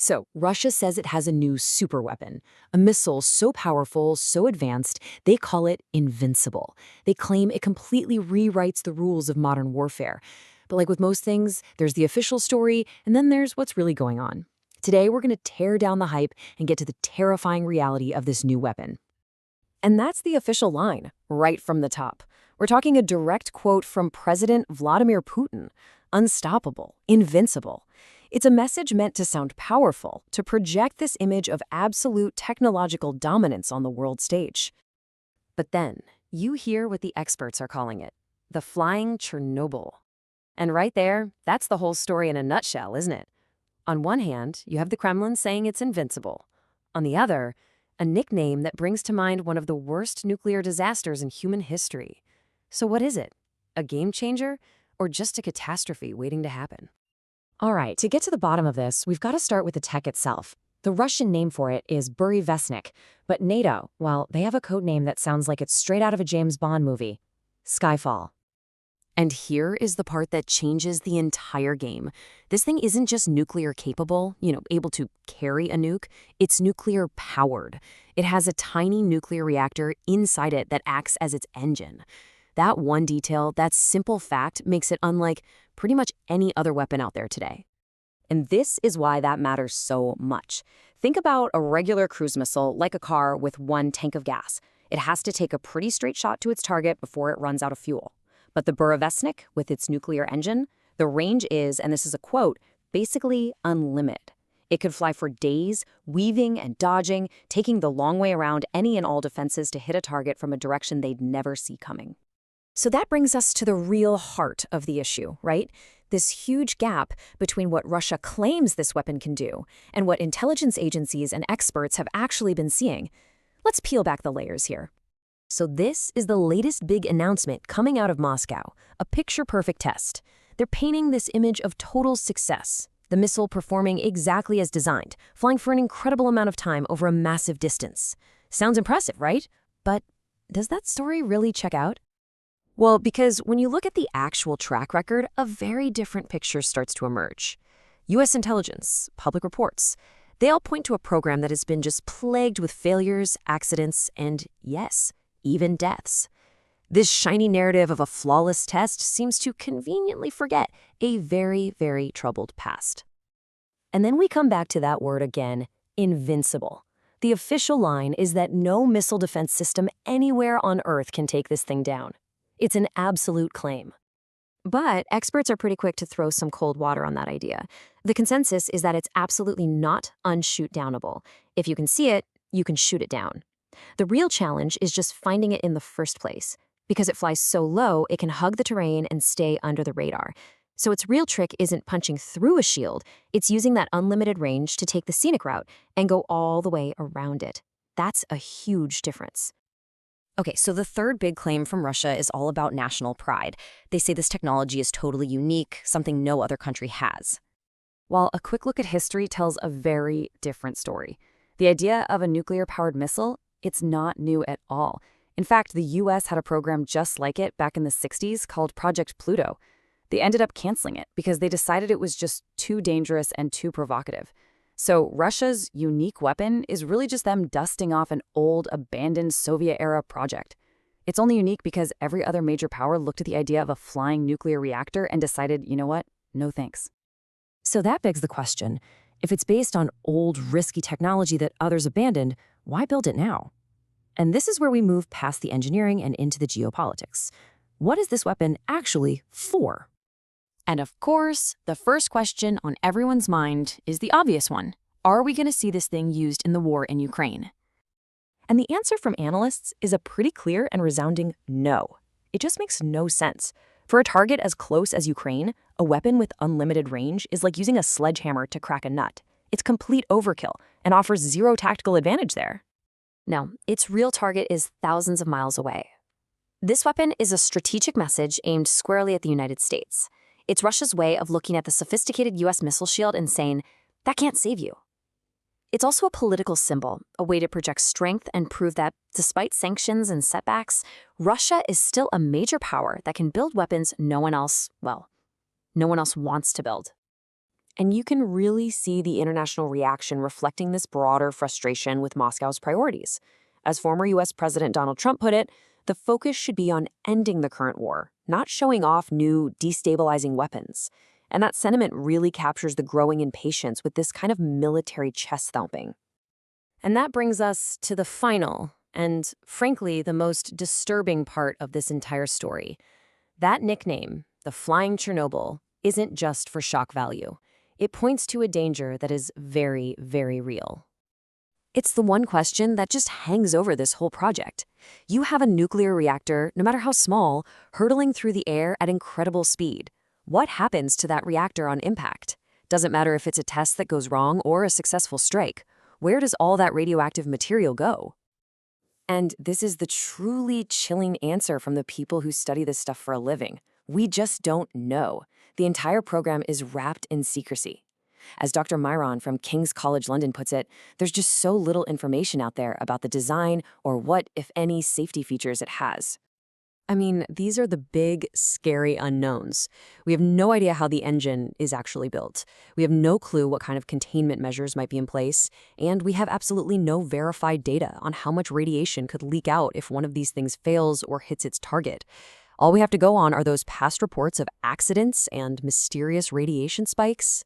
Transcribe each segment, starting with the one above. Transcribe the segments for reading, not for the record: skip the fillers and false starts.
So, Russia says it has a new superweapon, a missile so powerful, so advanced, they call it invincible. They claim it completely rewrites the rules of modern warfare. But like with most things, there's the official story, and then there's what's really going on. Today, we're going to tear down the hype and get to the terrifying reality of this new weapon. And that's the official line, right from the top. We're talking a direct quote from President Vladimir Putin. Unstoppable, invincible. It's a message meant to sound powerful, to project this image of absolute technological dominance on the world stage. But then, you hear what the experts are calling it, the flying Chernobyl. And right there, that's the whole story in a nutshell, isn't it? On one hand, you have the Kremlin saying it's invincible. On the other, a nickname that brings to mind one of the worst nuclear disasters in human history. So what is it? A game changer? Or just a catastrophe waiting to happen? All right, to get to the bottom of this, we've got to start with the tech itself. The Russian name for it is Burevestnik, but NATO, well, they have a code name that sounds like it's straight out of a James Bond movie. Skyfall. And here is the part that changes the entire game. This thing isn't just nuclear capable, able to carry a nuke. It's nuclear powered. It has a tiny nuclear reactor inside it that acts as its engine. That one detail, that simple fact, makes it unlike pretty much any other weapon out there today. And this is why that matters so much. Think about a regular cruise missile like a car with one tank of gas. It has to take a pretty straight shot to its target before it runs out of fuel. But the Burevestnik, with its nuclear engine, the range is, and this is a quote, basically unlimited. It could fly for days, weaving and dodging, taking the long way around any and all defenses to hit a target from a direction they'd never see coming. So that brings us to the real heart of the issue, right? This huge gap between what Russia claims this weapon can do and what intelligence agencies and experts have actually been seeing. Let's peel back the layers here. So this is the latest big announcement coming out of Moscow, a picture-perfect test. They're painting this image of total success, the missile performing exactly as designed, flying for an incredible amount of time over a massive distance. Sounds impressive, right? But does that story really check out? Well, because when you look at the actual track record, a very different picture starts to emerge. U.S. intelligence, public reports, they all point to a program that has been just plagued with failures, accidents, and yes, even deaths. This shiny narrative of a flawless test seems to conveniently forget a very, very troubled past. And then we come back to that word again, invincible. The official line is that no missile defense system anywhere on Earth can take this thing down. It's an absolute claim. But experts are pretty quick to throw some cold water on that idea. The consensus is that it's absolutely not unshoot-downable. If you can see it, you can shoot it down. The real challenge is just finding it in the first place. Because it flies so low, it can hug the terrain and stay under the radar. So its real trick isn't punching through a shield, it's using that unlimited range to take the scenic route and go all the way around it. That's a huge difference. Okay, so the third big claim from Russia is all about national pride. They say this technology is totally unique, something no other country has. While a quick look at history tells a very different story. The idea of a nuclear-powered missile, it's not new at all. In fact, the US had a program just like it back in the 60s called Project Pluto. They ended up canceling it because they decided it was just too dangerous and too provocative. So Russia's unique weapon is really just them dusting off an old, abandoned Soviet-era project. It's only unique because every other major power looked at the idea of a flying nuclear reactor and decided, you know what, no thanks. So that begs the question, if it's based on old, risky technology that others abandoned, why build it now? And this is where we move past the engineering and into the geopolitics. What is this weapon actually for? And of course, the first question on everyone's mind is the obvious one. Are we going to see this thing used in the war in Ukraine? And the answer from analysts is a pretty clear and resounding no. It just makes no sense. For a target as close as Ukraine, a weapon with unlimited range is like using a sledgehammer to crack a nut. It's complete overkill and offers zero tactical advantage there. No, its real target is thousands of miles away. This weapon is a strategic message aimed squarely at the United States. It's Russia's way of looking at the sophisticated U.S. missile shield and saying, that can't save you. It's also a political symbol, a way to project strength and prove that, despite sanctions and setbacks, Russia is still a major power that can build weapons no one else wants to build. And you can really see the international reaction reflecting this broader frustration with Moscow's priorities. As former US President Donald Trump put it, the focus should be on ending the current war, not showing off new destabilizing weapons. And that sentiment really captures the growing impatience with this kind of military chest thumping. And that brings us to the final, and frankly, the most disturbing part of this entire story. That nickname, the Flying Chernobyl, isn't just for shock value. It points to a danger that is very, very real. It's the one question that just hangs over this whole project. You have a nuclear reactor, no matter how small, hurtling through the air at incredible speed. What happens to that reactor on impact? Doesn't matter if it's a test that goes wrong or a successful strike. Where does all that radioactive material go? And this is the truly chilling answer from the people who study this stuff for a living. We just don't know. The entire program is wrapped in secrecy. As Dr. Myron from King's College London puts it, there's just so little information out there about the design or what, if any, safety features it has. I mean, these are the big, scary unknowns. We have no idea how the engine is actually built. We have no clue what kind of containment measures might be in place, and we have absolutely no verified data on how much radiation could leak out if one of these things fails or hits its target. All we have to go on are those past reports of accidents and mysterious radiation spikes.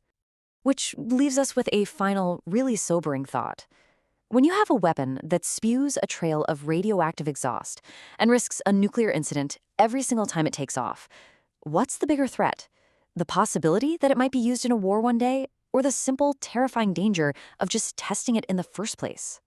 Which leaves us with a final, really sobering thought. When you have a weapon that spews a trail of radioactive exhaust and risks a nuclear incident every single time it takes off, what's the bigger threat? The possibility that it might be used in a war one day, or the simple, terrifying danger of just testing it in the first place?